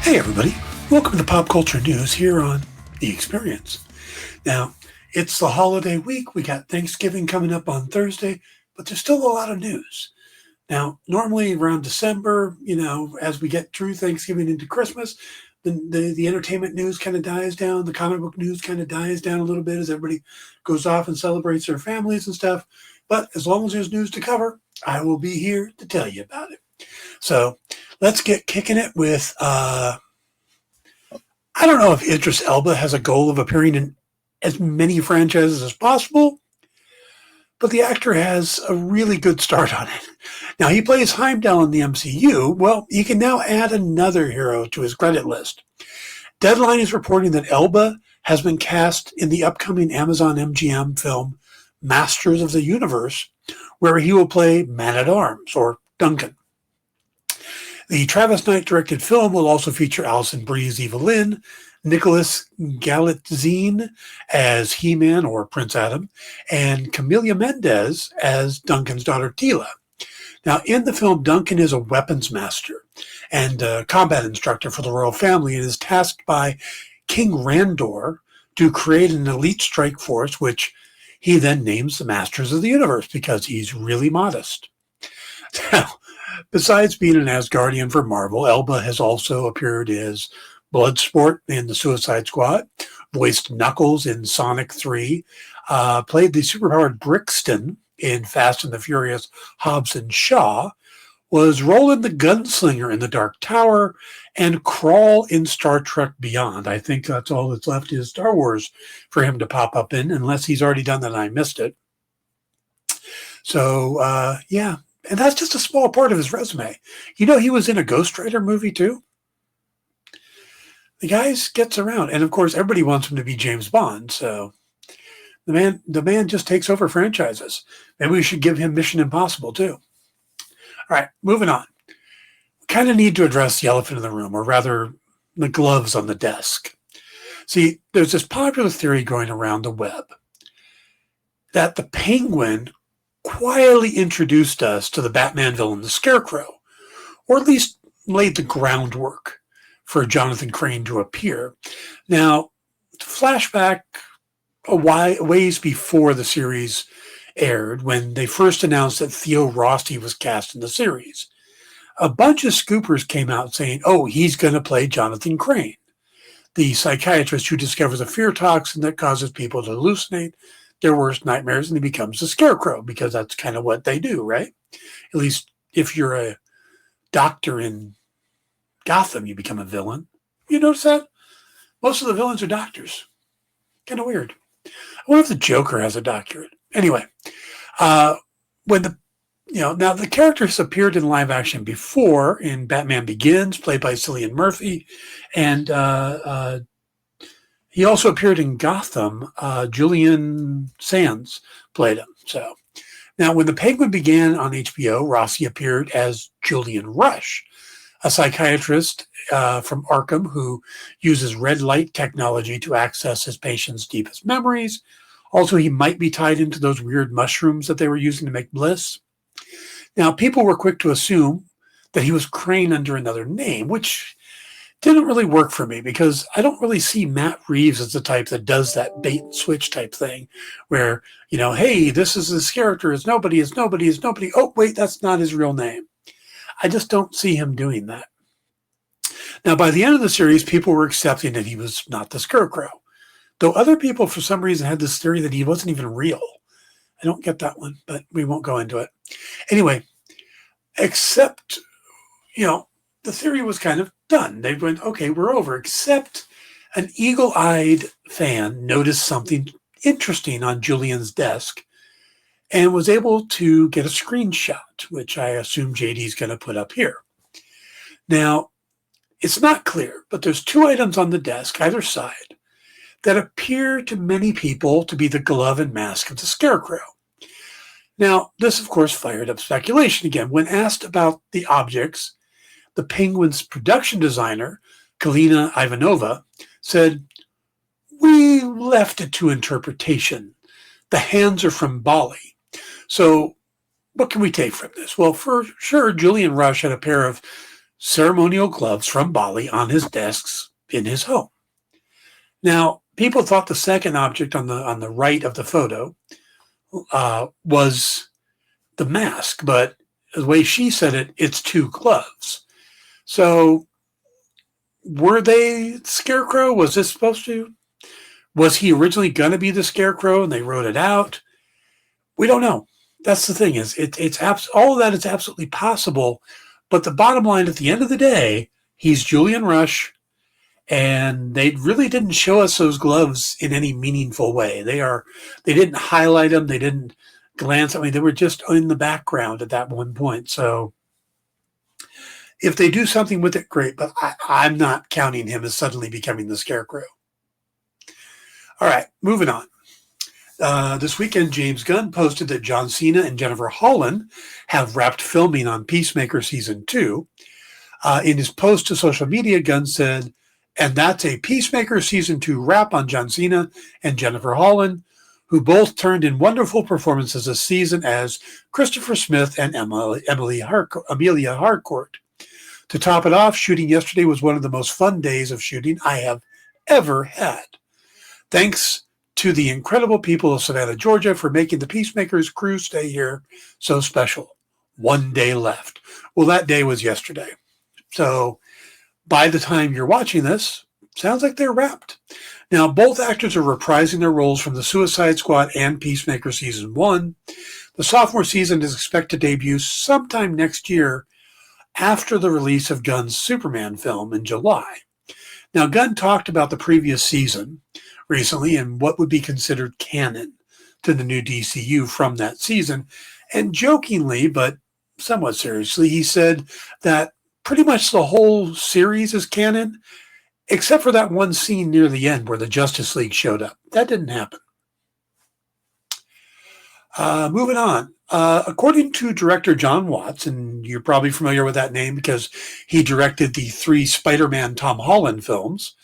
Hey everybody, welcome to Pop Culture News here on The Experience. Now, it's the holiday week. We got Thanksgiving coming up on Thursday, but there's still a lot of news. Now, normally around December, as we get through Thanksgiving into Christmas, the entertainment news kind of dies down. The comic book news kind of dies down a little bit as everybody goes off and celebrates their families and stuff. But as long as there's news to cover, I will be here to tell you about it. So let's get kicking it with, I don't know if Idris Alba has a goal of appearing in as many franchises as possible, but the actor has a really good start on it. Now, he plays Heimdall in the MCU. Well, he can now add another hero to his credit list. Deadline is reporting that Alba has been cast in the upcoming Amazon MGM film Masters of the Universe, where he will play Man-at-Arms, or Duncan. The Travis Knight-directed film will also feature Alison Brie's Evelyn, Nicholas Galitzine as He-Man or Prince Adam, and Camila Mendes as Duncan's daughter Tila. Now, in the film, Duncan is a weapons master and a combat instructor for the royal family and is tasked by King Randor to create an elite strike force, which he then names the Masters of the Universe because he's really modest. Now, besides being an Asgardian for Marvel, Elba has also appeared as Bloodsport in the Suicide Squad, voiced Knuckles in Sonic 3, played the superpowered Brixton in Fast and the Furious Hobbs and Shaw, was Roland the Gunslinger in The Dark Tower, and Crawl in Star Trek Beyond. I think that's all that's left is Star Wars for him to pop up in, unless he's already done that and I missed it. So, yeah. And that's just a small part of his resume. You know, he was in a Ghost Rider movie too. The guy gets around. And of course, everybody wants him to be James Bond. So the man just takes over franchises. Maybe we should give him Mission Impossible too. All right, moving on. We kind of need to address the elephant in the room, or rather the gloves on the desk. See, there's this popular theory going around the web that the Penguin quietly introduced us to the Batman villain, the Scarecrow, or at least laid the groundwork for Jonathan Crane to appear. Now, flashback a ways before the series aired, when they first announced that Theo Rossi was cast in the series, a bunch of scoopers came out saying, oh, he's going to play Jonathan Crane, the psychiatrist who discovers a fear toxin that causes people to hallucinate their worst nightmares, and he becomes a Scarecrow, because that's kind of what they do, right? At least if you're a doctor in Gotham, you become a villain. You notice that? Most of the villains are doctors. Kind of weird. I wonder if the Joker has a doctorate. Anyway, now the character has appeared in live action before in Batman Begins, played by Cillian Murphy, and he also appeared in Gotham. Julian Sands played him. So now, when the Penguin began on HBO, Rossi appeared as Julian Rush, a psychiatrist from Arkham who uses red light technology to access his patients' deepest memories. Also, he might be tied into those weird mushrooms that they were using to make Bliss. Now, people were quick to assume that he was Crane under another name, which didn't really work for me, because I don't really see Matt Reeves as the type that does that bait and switch type thing where, hey, this is his character, is nobody, is nobody, is nobody. Oh, wait, that's not his real name. I just don't see him doing that. Now, by the end of the series, people were accepting that he was not the Scarecrow, though other people, for some reason, had this theory that he wasn't even real. I don't get that one, but we won't go into it. Anyway, except, the theory was kind of done. They went, okay, we're over, except an eagle-eyed fan noticed something interesting on Julian's desk and was able to get a screenshot, which I assume JD's going to put up here. Now, it's not clear, but there's two items on the desk, either side, that appear to many people to be the glove and mask of the Scarecrow. Now, this, of course, fired up speculation again. When asked about the objects, the Penguin's production designer, Kalina Ivanova, said, "We left it to interpretation. The hands are from Bali. So what can we take from this? Well, for sure, Julian Rush had a pair of ceremonial gloves from Bali on his desks in his home. Now, people thought the second object on the right of the photo was the mask, but the way she said it, it's two gloves. So, were they Scarecrow? Was this supposed to? Was he originally going to be the Scarecrow and they wrote it out? We don't know. That's the thing, is all of that is absolutely possible. But the bottom line, at the end of the day, he's Julian Rush, and they really didn't show us those gloves in any meaningful way. They didn't highlight them. They didn't glance at me. They were just in the background at that one point. So if they do something with it, great. But I'm not counting him as suddenly becoming the Scarecrow. All right, moving on. This weekend, James Gunn posted that John Cena and Jennifer Holland have wrapped filming on Peacemaker Season 2. In his post to social media, Gunn said, "And that's a Peacemaker Season 2 wrap on John Cena and Jennifer Holland, who both turned in wonderful performances this season as Christopher Smith and Amelia Harcourt. To top it off, shooting yesterday was one of the most fun days of shooting I have ever had. Thanks to the incredible people of Savannah, Georgia, for making the Peacemaker's crew stay here so special. One day left." Well, that day was yesterday. So by the time you're watching this, sounds like they're wrapped. Now, both actors are reprising their roles from the Suicide Squad and Peacemaker Season 1. The sophomore season is expected to debut sometime next year after the release of Gunn's Superman film in July. Now, Gunn talked about the previous season recently and what would be considered canon to the new DCU from that season. And jokingly, but somewhat seriously, he said that pretty much the whole series is canon, except for that one scene near the end where the Justice League showed up. That didn't happen. Moving on. According to director John Watts, and you're probably familiar with that name because he directed the 3 Spider-Man Tom Holland films,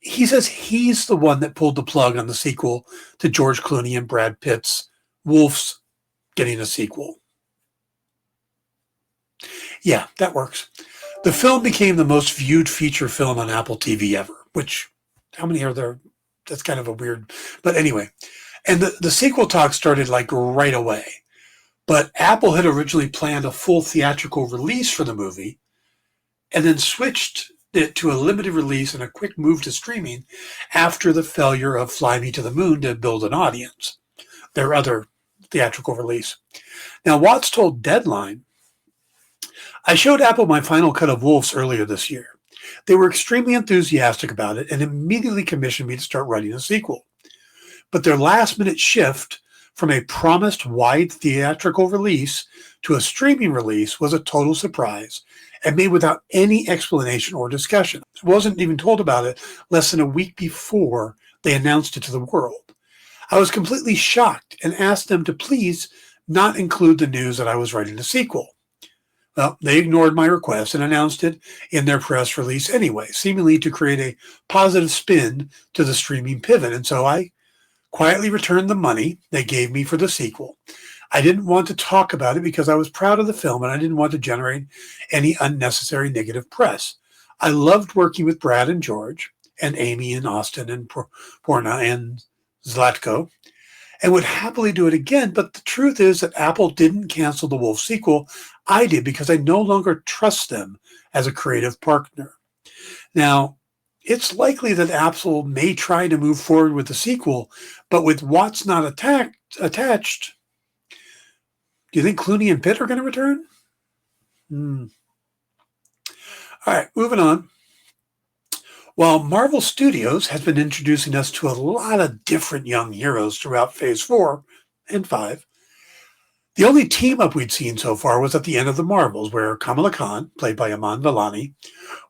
he says he's the one that pulled the plug on the sequel to George Clooney and Brad Pitt's Wolf's getting a sequel. Yeah, that works. The film became the most viewed feature film on Apple TV ever, which, how many are there? That's kind of a weird, but anyway. And the sequel talk started like right away. But Apple had originally planned a full theatrical release for the movie and then switched it to a limited release and a quick move to streaming after the failure of Fly Me to the Moon to build an audience, their other theatrical release. Now, Watts told Deadline, "I showed Apple my final cut of Wolves earlier this year. They were extremely enthusiastic about it and immediately commissioned me to start writing a sequel. But their last-minute shift from a promised wide theatrical release to a streaming release was a total surprise and made without any explanation or discussion. I wasn't even told about it less than a week before they announced it to the world. I was completely shocked and asked them to please not include the news that I was writing a sequel. Well, they ignored my request and announced it in their press release anyway, seemingly to create a positive spin to the streaming pivot. And so I quietly returned the money they gave me for the sequel. I didn't want to talk about it because I was proud of the film and I didn't want to generate any unnecessary negative press. I loved working with Brad and George and Amy and Austin and Porna and Zlatko and would happily do it again. But the truth is that Apple didn't cancel the Wolf sequel. I did because I no longer trust them as a creative partner. Now, it's likely that Apple may try to move forward with the sequel, but with Watts not attached, do you think Clooney and Pitt are going to return? All right, moving on. While Marvel Studios has been introducing us to a lot of different young heroes throughout Phase 4 and 5, the only team-up we'd seen so far was at the end of the Marvels, where Kamala Khan, played by Iman Vellani,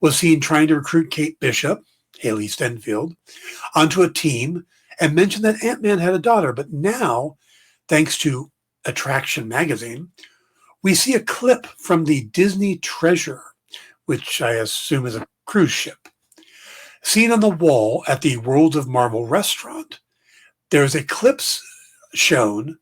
was seen trying to recruit Kate Bishop, Haley Stenfield, onto a team and mentioned that Ant-Man had a daughter. But now, thanks to Attraction Magazine, we see a clip from the Disney Treasure, which I assume is a cruise ship, seen on the wall at the World of Marvel restaurant. There's a clip shown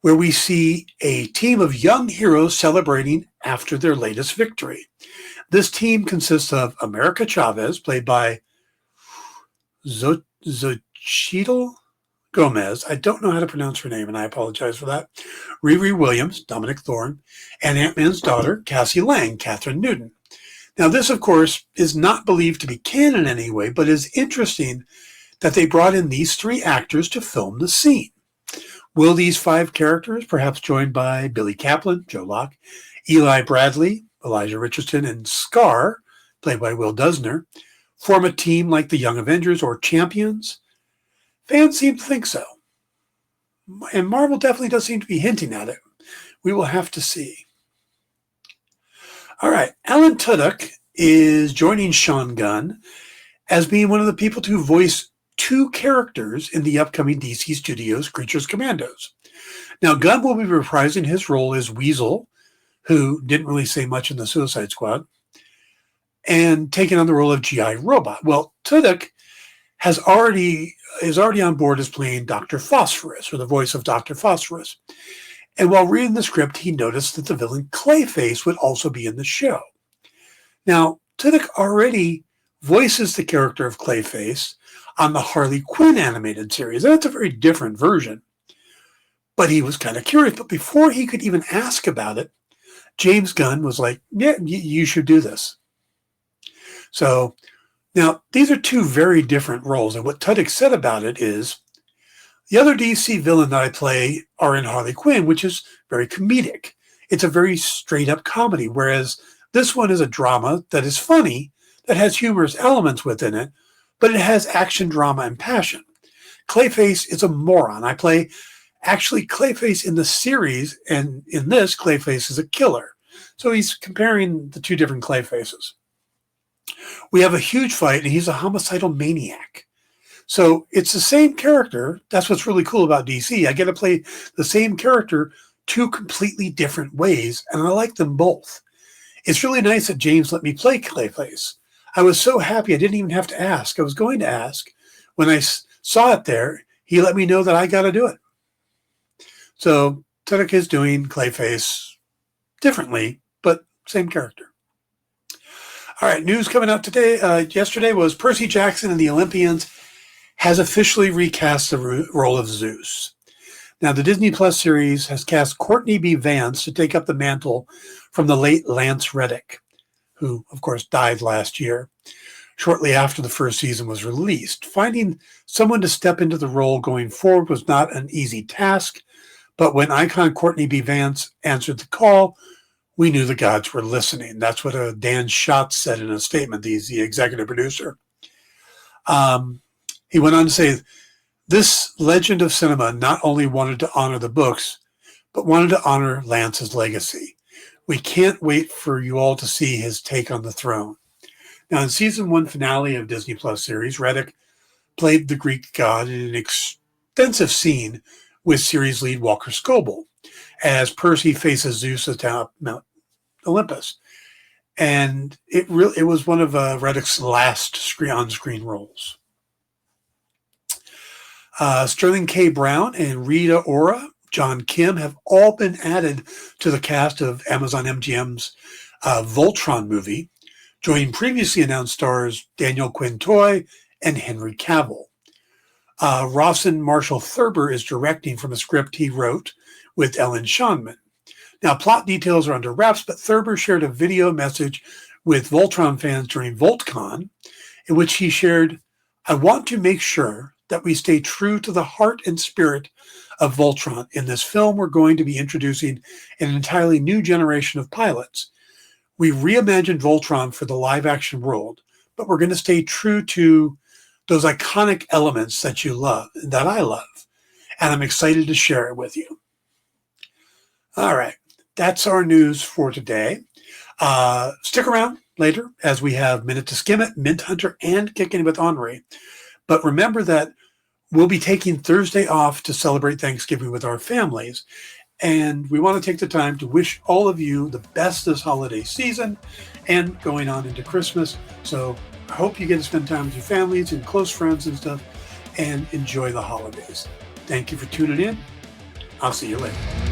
where we see a team of young heroes celebrating after their latest victory. This team consists of America Chavez, played by Xochitl Gomez. I don't know how to pronounce her name, and I apologize for that. Riri Williams, Dominic Thorne, and Ant-Man's daughter, Cassie Lang, Catherine Newton. Now, this, of course, is not believed to be canon in any way, but is interesting that they brought in these three actors to film the scene. Will these five characters, perhaps joined by Billy Kaplan, Joe Locke, Eli Bradley, Elijah Richardson, and Scar, played by Will Dusner, form a team like the Young Avengers or Champions? Fans seem to think so. And Marvel definitely does seem to be hinting at it. We will have to see. All right, Alan Tudyk is joining Sean Gunn as being one of the people to voice two characters in the upcoming DC Studios Creatures Commandos. Now, Gunn will be reprising his role as Weasel, who didn't really say much in the Suicide Squad, and taking on the role of G.I. Robot. Well, Tudyk is already on board as playing Dr. Phosphorus, or the voice of Dr. Phosphorus. And while reading the script, he noticed that the villain Clayface would also be in the show. Now, Tudyk already voices the character of Clayface on the Harley Quinn animated series. That's a very different version. But he was kind of curious. But before he could even ask about it, James Gunn was like, yeah, you should do this. So now these are two very different roles. And what Tudyk said about it is, the other DC villain that I play are in Harley Quinn, which is very comedic. It's a very straight up comedy, whereas this one is a drama that is funny, that has humorous elements within it, but it has action, drama, and passion. Clayface is a moron. I play actually Clayface in the series, and in this, Clayface is a killer. So he's comparing the two different Clayfaces. We have a huge fight, and he's a homicidal maniac. So it's the same character. That's what's really cool about DC. I get to play the same character two completely different ways, and I like them both. It's really nice that James let me play Clayface. I was so happy I didn't even have to ask. I was going to ask. When I saw it there, he let me know that I got to do it. So Tudyk is doing Clayface differently, but same character. All right, news coming out today. Yesterday was Percy Jackson and the Olympians has officially recast the role of Zeus. Now, the Disney Plus series has cast Courtney B. Vance to take up the mantle from the late Lance Reddick, who, of course, died last year, shortly after the first season was released. Finding someone to step into the role going forward was not an easy task, but when icon Courtney B. Vance answered the call, we knew the gods were listening. That's what Dan Schatz said in a statement. He's the executive producer. He went on to say, this legend of cinema not only wanted to honor the books, but wanted to honor Lance's legacy. We can't wait for you all to see his take on the throne. Now, in season 1 finale of Disney Plus series, Reddick played the Greek god in an extensive scene with series lead Walker Scobell as Percy faces Zeus atop Mount Olympus. And it was one of Reddick's last on-screen roles. Sterling K. Brown and Rita Ora, John Kim have all been added to the cast of Amazon MGM's Voltron movie, joining previously announced stars Daniel Quinn-Toy and Henry Cavill. Rawson Marshall Thurber is directing from a script he wrote with Ellen Schonman. Now, plot details are under wraps, but Thurber shared a video message with Voltron fans during VoltCon, in which he shared, I want to make sure that we stay true to the heart and spirit of Voltron. In this film, we're going to be introducing an entirely new generation of pilots. We reimagined Voltron for the live-action world, but we're going to stay true to those iconic elements that you love, that I love, and I'm excited to share it with you. All right, that's our news for today. Stick around later as we have Minute to Skim It, Mint Hunter, and Kicking It with Henri. But remember that we'll be taking Thursday off to celebrate Thanksgiving with our families. And we want to take the time to wish all of you the best this holiday season and going on into Christmas. So I hope you get to spend time with your families and close friends and stuff and enjoy the holidays. Thank you for tuning in. I'll see you later.